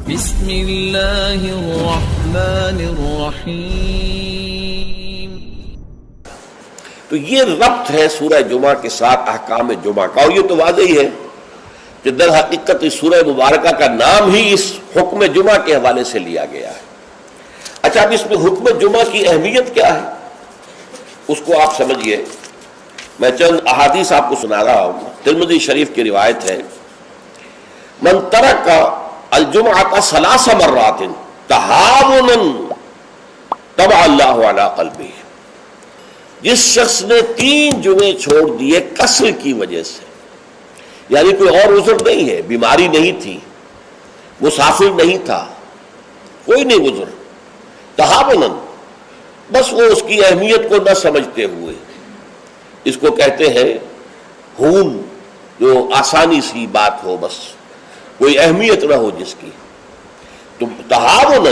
بسم اللہ الرحمن الرحیم۔ تو یہ ربط ہے سورہ جمعہ کے ساتھ احکام جمعہ کا، اور یہ تو واضح ہی ہے کہ در حقیقت اس سورہ مبارکہ کا نام ہی اس حکم جمعہ کے حوالے سے لیا گیا ہے۔ اچھا، اب اس میں حکم جمعہ کی اہمیت کیا ہے اس کو آپ سمجھیے۔ میں چند احادیث آپ کو سنا رہا ہوں۔ ترمذی شریف کی روایت ہے، من ترک الجمعۃ ثلاث مرات تہاونا طبع اللہ علی قلبہ، جس شخص نے 3 جمعے چھوڑ دیے کسل کی وجہ سے، یعنی کوئی اور عذر نہیں ہے، بیماری نہیں تھی، مسافر نہیں تھا، کوئی نہیں عذر، تہاونا، بس وہ اس کی اہمیت کو نہ سمجھتے ہوئے، اس کو کہتے ہیں ہون، جو آسانی سی بات ہو، بس کوئی اہمیت نہ ہو جس کی، تو تہاونا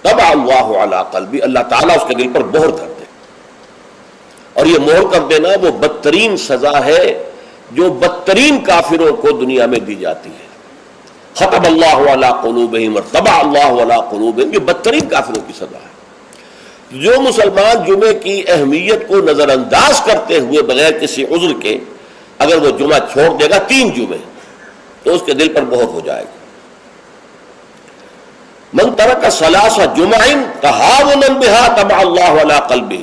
طبع اللہ علی قلبی، اللہ تعالیٰ اس کے دل پر مہر کر دے۔ اور یہ مہر کر دینا وہ بدترین سزا ہے جو بدترین کافروں کو دنیا میں دی جاتی ہے۔ ختم اللہ علی قلوبہم وطبع اللہ علی قلوبہم، یہ بدترین کافروں کی سزا ہے۔ جو مسلمان جمعے کی اہمیت کو نظر انداز کرتے ہوئے بغیر کسی عذر کے اگر وہ جمعہ چھوڑ دے گا 3 جمعے، تو اس کے دل پر مہر ہو جائے گا۔ من ترک ثلاث جمع تہاونا بها طبع اللہ علی قلبہ،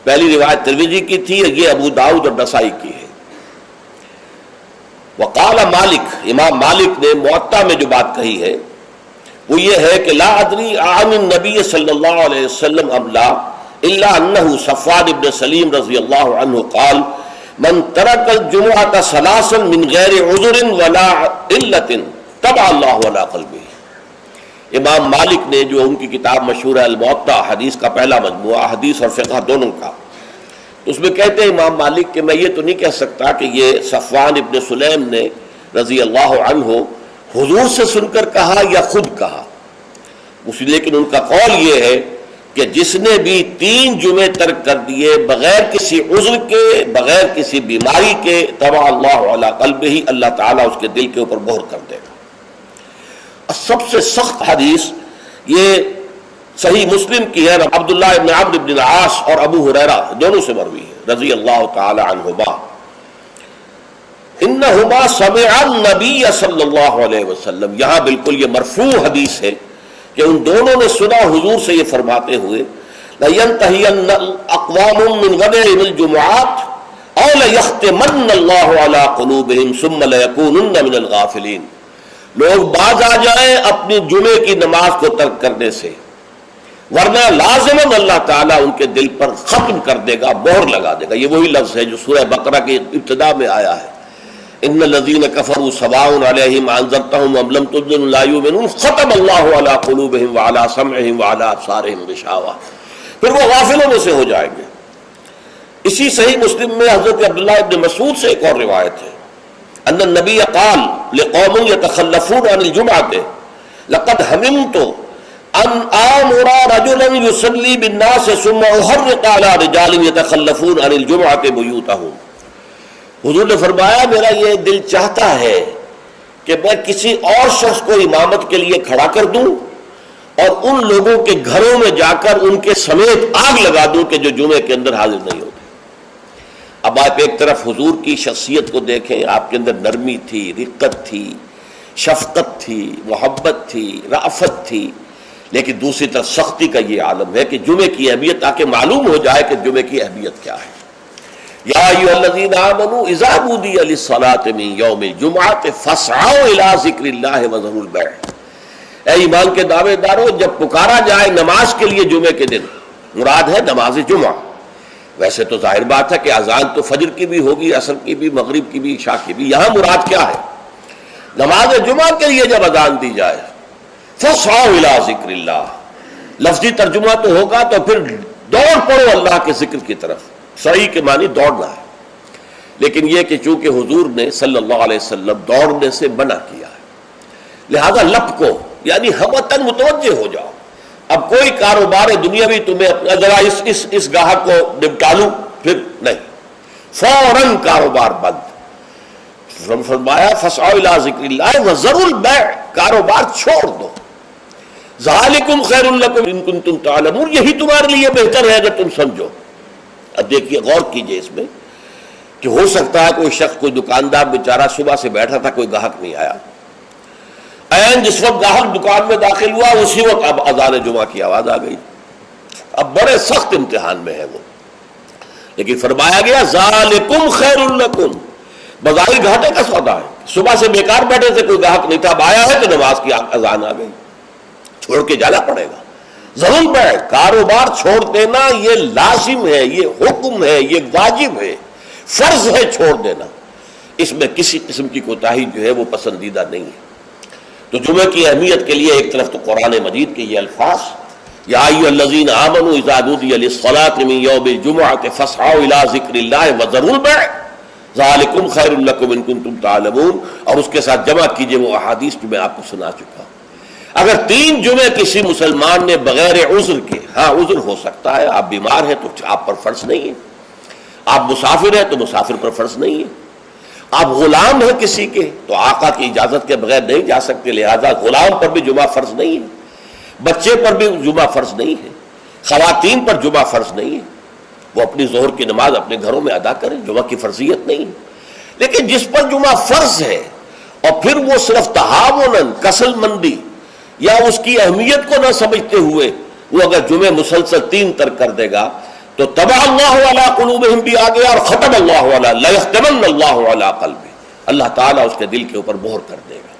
پہلی روایت ترمذی کی تھی، یہ ابو داؤد اور نسائی کی ہے۔ وقال مالک، امام مالک نے موطا میں جو بات کہی ہے وہ یہ ہے کہ لا ادری عن النبی صلی اللہ علیہ وسلم ام لا الا انہ صفوان بن سلیم رضی اللہ عنہ قال من ترک الجمعۃ ثلاثا من غیر عذر ولا علت طبع اللہ علی قلبہ۔ امام مالک نے جو ان کی کتاب مشہور ہے الموطا، حدیث کا پہلا مجموعہ، حدیث اور فقہ دونوں کا، اس میں کہتے ہیں امام مالک کہ میں یہ تو نہیں کہہ سکتا کہ یہ صفوان ابن سلیم نے رضی اللہ عنہ حضور سے سن کر کہا یا خود کہا، لیکن ان کا قول یہ ہے کہ جس نے بھی 3 جمعے ترک کر دیے بغیر کسی عذر کے، بغیر کسی بیماری کے، طبع اللہ علی قلبہ، اللہ تعالیٰ اس کے دل کے اوپر مہر کر دے گا۔ سب سے سخت حدیث یہ صحیح مسلم کی ہے، عبداللہ ابن عمرو بن العاص اور ابو ہریرہ دونوں سے مروی ہے رضی اللہ تعالی عنہما، انہما سمع النبی صلی اللہ علیہ وسلم، یہاں بالکل یہ مرفوع حدیث ہے کہ ان دونوں نے سنا حضور سے یہ فرماتے ہوئے لَيَنْتَهِيَنَّ اَقْوَامٌ مِّنْ غَدَرِهِمِ الْجُمُعَاتِ اَوْ لَيَخْتِمَنَّ اللَّهُ عَلَىٰ قُلُوبِهِمْ ثُمَّ لَيَكُونُنَّ مِنَ الْغَافِلِينَ، لوگ باز آ جائیں اپنی جمعے کی نماز کو ترک کرنے سے، ورنہ لازماً اللہ تعالیٰ ان کے دل پر ختم کر دے گا، مہر لگا دے گا۔ یہ وہی لفظ ہے جو سورہ بقرہ کی ابتدا میں آیا ہے، ان الذین کفروا سواء علیہم انذرتہم ام لم تنذرہم لا یؤمنون ختم اللہ علی قلوبہم وعلی سمعہم وعلی ابصارہم غشاوہ، پھر وہ غافلوں میں سے ہو جائیں گے۔ اسی صحیح مسلم میں حضرت عبداللہ ابن مسعود سے ایک اور روایت ہے، ان النبی قال لقوم یتخلفون عن الجمعۃ لقد ہممت ان آمر رجلا یصلی بالناس ثم احرق علی رجال یتخلفون عن الجمعۃ بیوتہم۔ حضور نے فرمایا میرا یہ دل چاہتا ہے کہ میں کسی اور شخص کو امامت کے لیے کھڑا کر دوں اور ان لوگوں کے گھروں میں جا کر ان کے سمیت آگ لگا دوں کہ جو جمعے کے اندر حاضر نہیں ہوتے۔ اب آپ ایک طرف حضور کی شخصیت کو دیکھیں، آپ کے اندر نرمی تھی، رقت تھی، شفقت تھی، محبت تھی، رأفت تھی، لیکن دوسری طرف سختی کا یہ عالم ہے کہ جمعے کی اہمیت تاکہ معلوم ہو جائے کہ جمعے کی اہمیت کیا ہے۔ یا ایھا الذین آمنوا اذا نودی للصلاۃ من یوم الجمعۃ فاسعوا الی ذکر اللہ وذروا البیع، اے ایمان کے دعوے دارو، جب پکارا جائے نماز کے لیے جمعے کے دن، مراد ہے نماز جمعہ۔ ویسے تو ظاہر بات ہے کہ اذان تو فجر کی بھی ہوگی، عصر کی بھی، مغرب کی بھی، عشاء کی بھی، یہاں مراد کیا ہے؟ نماز جمعہ کے لیے جب اذان دی جائے فاسعوا الی ذکر اللہ، لفظی ترجمہ تو ہوگا تو پھر دوڑ پڑو اللہ کے ذکر کی طرف، صحیح کے معنی دوڑنا ہے، لیکن یہ کہ چونکہ حضور نے صلی اللہ علیہ وسلم دوڑنے سے منع کیا ہے، لہذا لپکو، یعنی ہمتاً متوجہ ہو جاؤ۔ اب کوئی کاروبار دنیاوی تمہیں ذرا اس گاہک کو نپٹا لوں، پھر نہیں، فوراً کاروبار بند، فرمایا فسعوا الی ذکر اللہ وذروا البیع، کاروبار چھوڑ دو، ذالکم خیر لکم ان کنتم تعلمون، یہی تمہارے لیے بہتر ہے اگر تم سمجھو۔ اب دیکھیے، غور کیجئے اس میں کہ ہو سکتا ہے کوئی شخص، کوئی دکاندار بیچارہ صبح سے بیٹھا تھا، کوئی گاہک نہیں آیا، عین جس وقت گاہک دکان میں داخل ہوا اسی وقت اب اذان جمعہ کی آواز آ گئی، اب بڑے سخت امتحان میں ہے وہ، لیکن فرمایا گیا ذالکم خیر لکم، بظاہر گھاٹے کا سودا ہے، صبح سے بیکار بیٹھے تھے، کوئی گاہک نہیں تھا، اب آیا ہے تو نماز کی اذان آ گئی، چھوڑ کے جانا پڑے گا۔ ضرور بیع، کاروبار چھوڑ دینا یہ لازم ہے، یہ حکم ہے، یہ واجب ہے، فرض ہے چھوڑ دینا، اس میں کسی قسم کی کوتاہی جو ہے وہ پسندیدہ نہیں ہے۔ تو جمعہ کی اہمیت کے لیے ایک طرف تو قرآن مجید کے یہ الفاظ، یا ایھا الذین آمنوا اذا نودی للصلاۃ من یوم الجمعۃ فاسعوا الی ذکر اللہ وذروا البیع ذالکم خیر لکم ان کنتم تعلمون، اور اس کے ساتھ جمع کیجئے وہ احادیث جو میں آپ کو سنا چکا ہوں۔ اگر 3 جمعے کسی مسلمان نے بغیر عذر کے، ہاں عذر ہو سکتا ہے، آپ بیمار ہیں تو آپ پر فرض نہیں ہے، آپ مسافر ہیں تو مسافر پر فرض نہیں ہے، آپ غلام ہیں کسی کے تو آقا کی اجازت کے بغیر نہیں جا سکتے، لہذا غلام پر بھی جمعہ فرض نہیں ہے، بچے پر بھی جمعہ فرض نہیں ہے، خواتین پر جمعہ فرض نہیں ہے، وہ اپنی ظہر کی نماز اپنے گھروں میں ادا کریں، جمعہ کی فرضیت نہیں ہے۔ لیکن جس پر جمعہ فرض ہے اور پھر وہ صرف تہاوناً، کسل مندی یا اس کی اہمیت کو نہ سمجھتے ہوئے وہ اگر جمعے مسلسل 3 ترک کر دے گا تو طبع اللہ علی قلوبہم بھی آ گیا، اور ختم اللہ علی لیختمن اللہ علی قلبہ، اللہ تعالیٰ اس کے دل کے اوپر مہر کر دے گا۔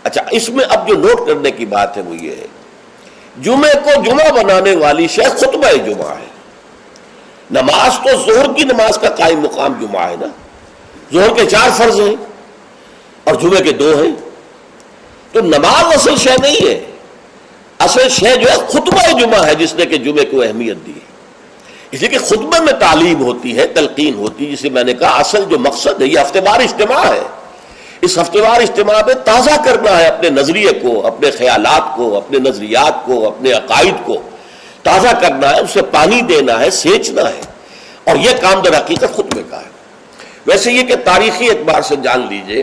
اچھا، اس میں اب جو نوٹ کرنے کی بات ہے وہ یہ ہے، جمعے کو جمعہ بنانے والی شے خطبہ جمعہ ہے، نماز تو ظہر کی نماز کا قائم مقام جمعہ ہے نا، ظہر کے 4 فرض ہیں اور جمعے کے 2 ہیں، تو نماز اصل شے نہیں ہے، اصل شے جو ہے خطبہ جمعہ ہے، جس نے کہ جمعے کو اہمیت دی ہے۔ اس لیے کہ خطبے میں تعلیم ہوتی ہے، تلقین ہوتی ہے، جسے میں نے کہا اصل جو مقصد ہے یہ ہفتے وار اجتماع ہے، اس ہفتے وار اجتماع میں تازہ کرنا ہے اپنے نظریے کو، اپنے خیالات کو، اپنے نظریات کو، اپنے عقائد کو تازہ کرنا ہے، اسے پانی دینا ہے، سینچنا ہے، اور یہ کام در حقیقت خطبے کا ہے۔ ویسے یہ کہ تاریخی اعتبار سے جان لیجئے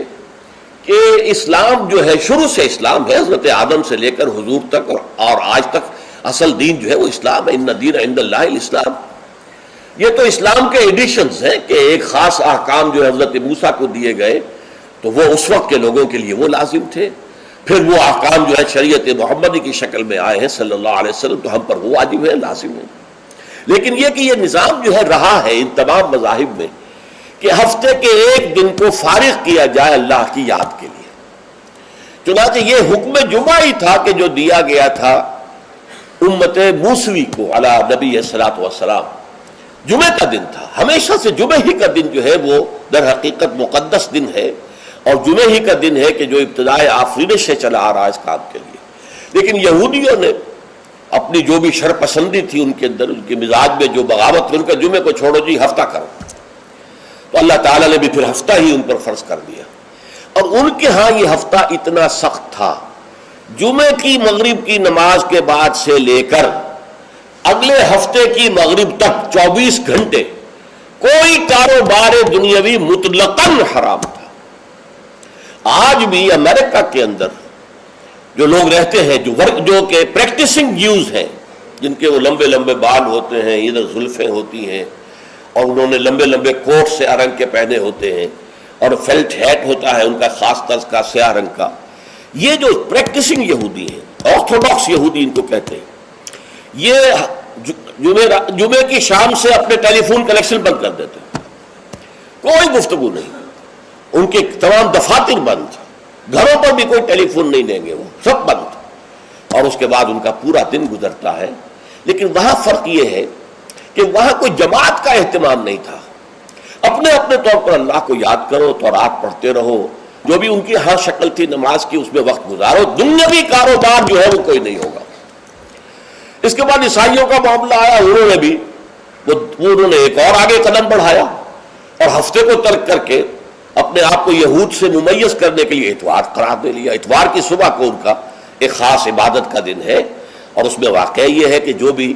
کہ اسلام جو ہے، شروع سے اسلام ہے، حضرت آدم سے لے کر حضور تک اور آج تک اصل دین جو ہے وہ اسلام ہے، ان الدین عند اللہ الاسلام۔ یہ تو اسلام کے ایڈیشنز ہیں کہ ایک خاص احکام جو حضرت موسیٰ کو دیے گئے تو وہ اس وقت کے لوگوں کے لیے وہ لازم تھے، پھر وہ احکام جو ہے شریعت محمدی کی شکل میں آئے ہیں صلی اللہ علیہ وسلم، تو ہم پر وہ واجب ہے، لازم ہے۔ لیکن یہ کہ یہ نظام جو ہے رہا ہے ان تمام مذاہب میں کہ ہفتے کے ایک دن کو فارغ کیا جائے اللہ کی یاد کے لیے، چنانچہ یہ حکم جمعہ ہی تھا کہ جو دیا گیا تھا امت موسوی کو علی نبی الصلاۃ والسلام، جمعہ کا دن تھا، ہمیشہ سے جمعہ ہی کا دن جو ہے وہ در حقیقت مقدس دن ہے، اور جمعہ ہی کا دن ہے کہ جو ابتدائے آفرینش سے چلا آ رہا ہے اس کام کے لیے۔ لیکن یہودیوں نے اپنی جو بھی شر پسندی تھی ان کے اندر، ان کے مزاج میں جو بغاوت تھی، ان کا جمعے کو چھوڑو جی ہفتہ کرو، تو اللہ تعالیٰ نے بھی پھر ہفتہ ہی ان پر فرض کر دیا، اور ان کے ہاں یہ ہفتہ اتنا سخت تھا، جمعے کی مغرب کی نماز کے بعد سے لے کر اگلے ہفتے کی مغرب تک 24 گھنٹے کوئی کاروبار دنیاوی مطلقاً حرام تھا۔ آج بھی امریکہ کے اندر جو لوگ رہتے ہیں، جو کہ پریکٹسنگ جیوز ہیں، جن کے وہ لمبے لمبے بال ہوتے ہیں، ادھر زلفیں ہوتی ہیں، اور انہوں نے لمبے لمبے کوٹ سے رنگ کے پہنے ہوتے ہیں، اور فیلٹ ہیٹ ہوتا ہے ان کا خاص طرز کا سیاہ رنگ کا، یہ جو پریکٹسنگ یہودی ہیں، آرتھوڈاکس یہودی ان کو کہتے ہیں، یہ جمعے کی شام سے اپنے ٹیلی فون کنیکشن بند کر دیتے ہیں، کوئی گفتگو نہیں، ان کے تمام دفاتر بند، گھروں پر بھی کوئی ٹیلی فون نہیں دیں گے، وہ سب بند، اور اس کے بعد ان کا پورا دن گزرتا ہے۔ لیکن وہاں فرق یہ ہے کہ وہاں کوئی جماعت کا اہتمام نہیں تھا، اپنے اپنے طور پر اللہ کو یاد کرو، تورات پڑھتے رہو، جو بھی ان کی ہاں شکل تھی نماز کی اس میں وقت گزارو، دنیاوی کاروبار جو ہے وہ کوئی نہیں ہوگا۔ اس کے بعد عیسائیوں کا معاملہ آیا، انہوں نے ایک اور آگے قدم بڑھایا، اور ہفتے کو ترک کر کے اپنے آپ کو یہود سے ممیز کرنے کے لیے اتوار قرار دے لیا۔ اتوار کی صبح کو ان کا ایک خاص عبادت کا دن ہے، اور اس میں واقعہ یہ ہے کہ جو بھی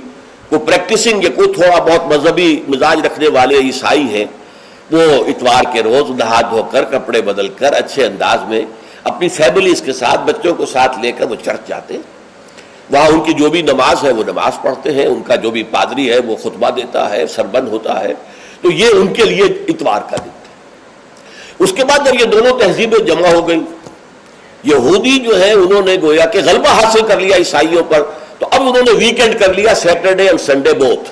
کوئی پریکٹسنگ یا کوئی تھوڑا بہت مذہبی مزاج رکھنے والے عیسائی ہیں، وہ اتوار کے روز نہا دھو کر کپڑے بدل کر اچھے انداز میں اپنی فیملیز کے ساتھ بچوں کو ساتھ لے کر وہ چرچ جاتے ہیں. وہاں ان کی جو بھی نماز ہے وہ نماز پڑھتے ہیں, ان کا جو بھی پادری ہے وہ خطبہ دیتا ہے, سربند ہوتا ہے. تو یہ ان کے لیے اتوار کا دن تھا. اس کے بعد جب یہ دونوں تہذیبیں جمع ہو گئی, یہودی جو ہے انہوں نے گویا کہ غلبہ حاصل کر لیا عیسائیوں پر, تو اب انہوں نے ویکینڈ کر لیا, سیٹرڈے اور سنڈے بوتھ,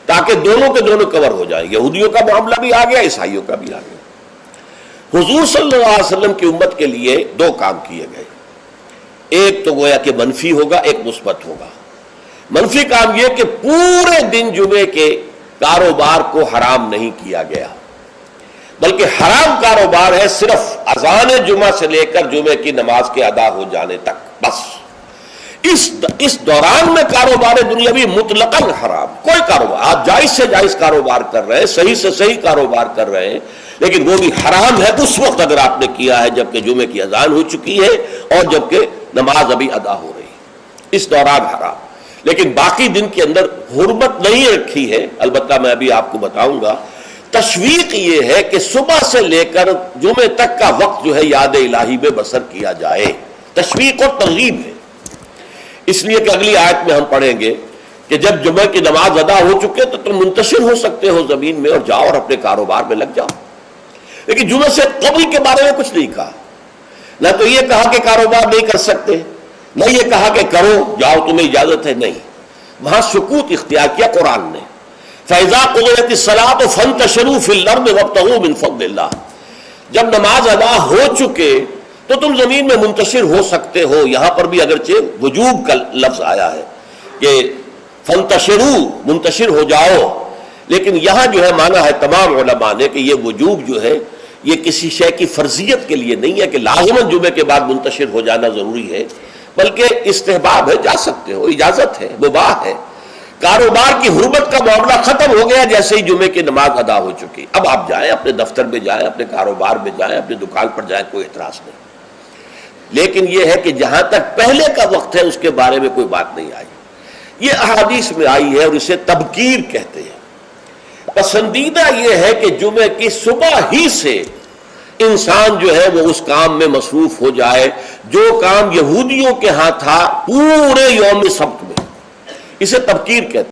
تاکہ دونوں کے دونوں کور ہو جائیں. یہودیوں کا معاملہ بھی آ گیا, عیسائیوں کا بھی آ گیا. حضور صلی اللہ علیہ وسلم کی امت کے لیے دو کام کیے گئے. ایک تو گویا کہ منفی ہوگا, ایک مثبت ہوگا. منفی کام یہ کہ پورے دن جمعے کے کاروبار کو حرام نہیں کیا گیا, بلکہ حرام کاروبار ہے صرف اذان جمعہ سے لے کر جمعے کی نماز کے ادا ہو جانے تک, بس. اس دوران میں کاروبار دنیاوی مطلقاً حرام. کوئی کاروبار آپ جائز سے جائز کاروبار کر رہے ہیں, صحیح سے صحیح کاروبار کر رہے ہیں, لیکن وہ بھی حرام ہے اس وقت اگر آپ نے کیا ہے جبکہ جمعے کی اذان ہو چکی ہے اور جبکہ نماز ابھی ادا ہو رہی ہے, اس دوران حرام. لیکن باقی دن کے اندر حرمت نہیں رکھی ہے. البتہ میں ابھی آپ کو بتاؤں گا, تشویق یہ ہے کہ صبح سے لے کر جمعے تک کا وقت جو ہے یاد الہی میں بسر کیا جائے. تشویق اور ترغیب ہے, اس لیے کہ اگلی آیت میں ہم پڑھیں گے کہ جب جمعہ کی نماز ادا ہو چکے تو تم منتشر ہو سکتے ہو زمین میں اور جاؤ اور اپنے کاروبار میں لگ جاؤ. لیکن جمعہ سے قبل کے بارے میں کچھ نہیں کہا. نہ تو یہ کہا کہ کاروبار نہیں کر سکتے, نہ یہ کہا کہ کرو جاؤ تمہیں اجازت ہے, نہیں. وہاں سکوت اختیار کیا قرآن نے. فَإِذَا قُضِيَتِ الصَّلَاةُ فَانتَشِرُوا فِي الْأَرْضِ وَابْتَغُوا مِن فَضْلِ اللَّهِ. جب نماز ادا ہو چکے تو تم زمین میں منتشر ہو سکتے ہو. یہاں پر بھی اگرچہ وجوب کا لفظ آیا ہے کہ فَانتَشِرُوا, منتشر ہو جاؤ, لیکن یہاں جو ہے مانا ہے تمام علماء نے کہ یہ وجوب جو ہے یہ کسی شے کی فرضیت کے لیے نہیں ہے کہ لازماً جمعے کے بعد منتشر ہو جانا ضروری ہے, بلکہ استحباب ہے, جا سکتے ہو, اجازت ہے, مباح ہے. کاروبار کی حرمت کا معاملہ ختم ہو گیا جیسے ہی جمعے کی نماز ادا ہو چکی. اب آپ جائیں, اپنے دفتر میں جائیں, اپنے کاروبار میں جائیں, اپنی دکان پر جائیں, کوئی اعتراض نہیں. لیکن یہ ہے کہ جہاں تک پہلے کا وقت ہے اس کے بارے میں کوئی بات نہیں آئی. یہ احادیث میں آئی ہے اور اسے تبکیر کہتے ہیں. پسندیدہ یہ ہے کہ جمعے کی صبح ہی سے انسان جو ہے وہ اس کام میں مصروف ہو جائے جو کام یہودیوں کے ہاں تھا پورے یوم سبت میں. اسے تبکیر کہتے ہیں.